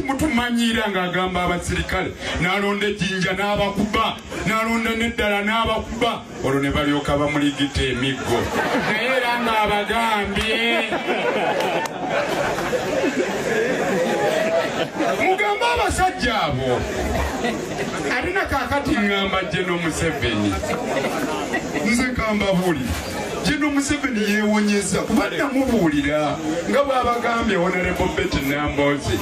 mutumanyira ng'agamba abasirikale n'alonda ejjinja n'abakuba n'alonda n'eddala n'abakuba olwo ne balyoka bamuligita emiggo naye era ng'abagambye mugamba abasajja abo alina kaakati ŋŋamba General Museveni nze kambabuulira General Museveni yeewonyeza kuba namubuulira nga bw'abagambye Honorable Betty Nambooze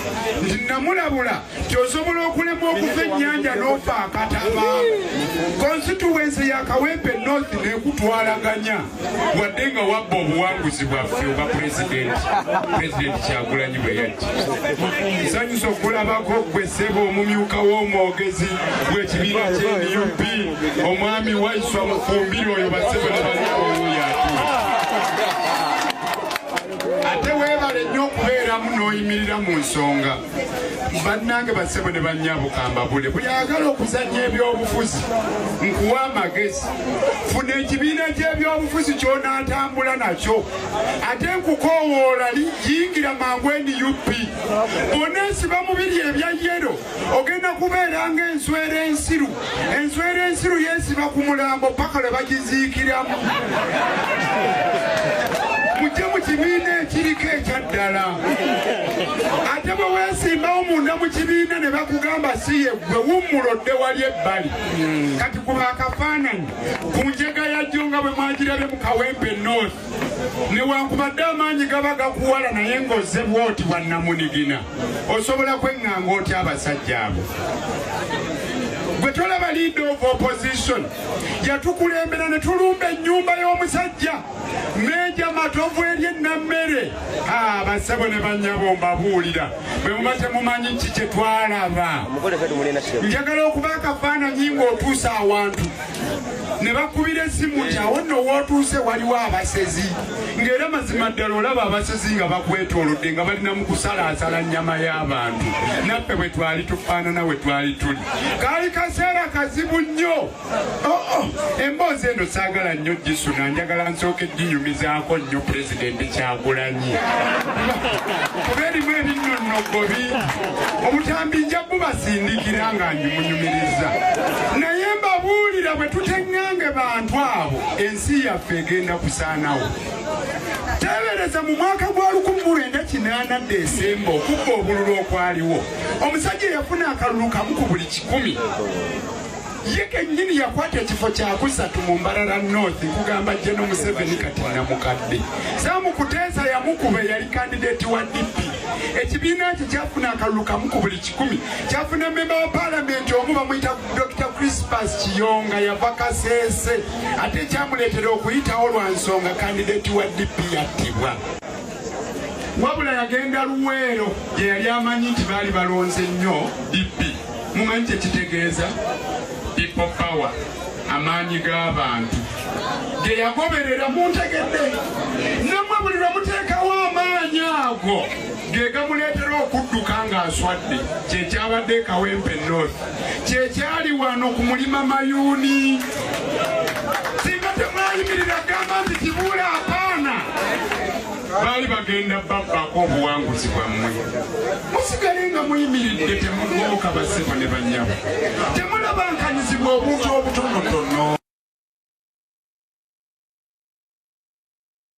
nti namulabula ky'osobola okulemwa okuva ennyanja n'ofa akataba constituency ya Kawempe North n'ekutwalaganya wadde nga wabba obuwanguzi bwaffe obwa President Kyagulanyi bwe yajja nsanyusa okulabako gwe ssebo omumyuka w'omwogezi gw'ekibiina ky'NUP omwami Waiswa Mufumbire oyo bassebo ne banyabowuya ate weebale nnyo okubeeramu n'oyimirira mu nsonga bannange bassebo ne bannyabo kambabule buli ayagala okuzannya ebyobufuzi nkuwa amagezi funa ekibiina ky'ebyobufuzi ky'onaatambula nakyo ate nkukoowoola yingira mangu NUP bw'oneesiba mu biri ebya yero ogenda kubeera ng'enswera ensiru enswera ensiru yeesiba ku mulambo paka lwe bagiziikiramu mujje mu kibiina ekiriko ekyaddala ate bwe weesimbawo munda mu kibiina ne bakugamba siye gwe wummulodde wali ebbali kati kuba akafaananyi ku njega yajjo nga bwe mwagirabe mu Kawempe North newankubadde amaanyi gaba gakuwala naye ng'ozze bw'oti wannamunigina osobola kweŋŋanga otya abasajja abo gwe tolaba leader of opposition yatukulembera ne tulumba ennyumba y'omusajja Meja Matovu eri ennammere bassebo ne bannyabo mbabuulira bwe muba temumanyi ki kye twalaba njagala okuba akafaananyi ng'otuusa awantu ne bakubira essimu nti awo nno wootuuse waliwo abasezi ng'era mazima ddala olaba abasezi nga bakwetoolodde nga balina mu kusalaasala nnyama y'abantu naffe bwe twali tufaanana we twali tuli kaali kaseera kazibu nnyo emboozi eno saagala nnyo gisuna njagala nsooke ginyumizaako nnyo Pulezidenti Kyagulanyi kuba erimu ebinnonogobi obutambi nja bubasindikira nga nyumunyumiriza naye mbabuulira bwe tuteŋŋange bantu abo ensi yaffe egenda kusaanawo teebereza mu mwaka gwa 1980 Desemba okubba obululu okwaliwo omusajja yafuna akalulu kamu ku buli 100 ye kennyini yakwata ekifo kyakusatu mu Mbarara North kugamba General Museveni kati namukadde Samukuteesa yamukuba yali kandidate wa DP ekibiina kye kyafuna akalulu kamu ku buli 10 kyafuna member wa parliament omu bamuyita Dr. Crispus Kiyonga yava Kasese ate kyamuleetera okuyitawo lwa nsonga kandidate wa DP yattibwa wabula yagenda Luweero gye yali amanyi nti baali balonze nnyo DP mumanyi kye kitegeeza people power amaanyi g'abantu ge yagoberera muntegedde namwe buli lwe muteekawo amaanyi ago ge gamuleetera okudduka ng'aswadde kyekyabadde Kawempe North kyekyali wano ku mulima Mayuuni singa temwayimirira gamba nti Kibuule apaana baali bagenda babbako obuwanguzi bwammwe musigale nga muyimiridde temugooka bassebo ne bannyabo temulabankanyizibwa obuntu obutonotono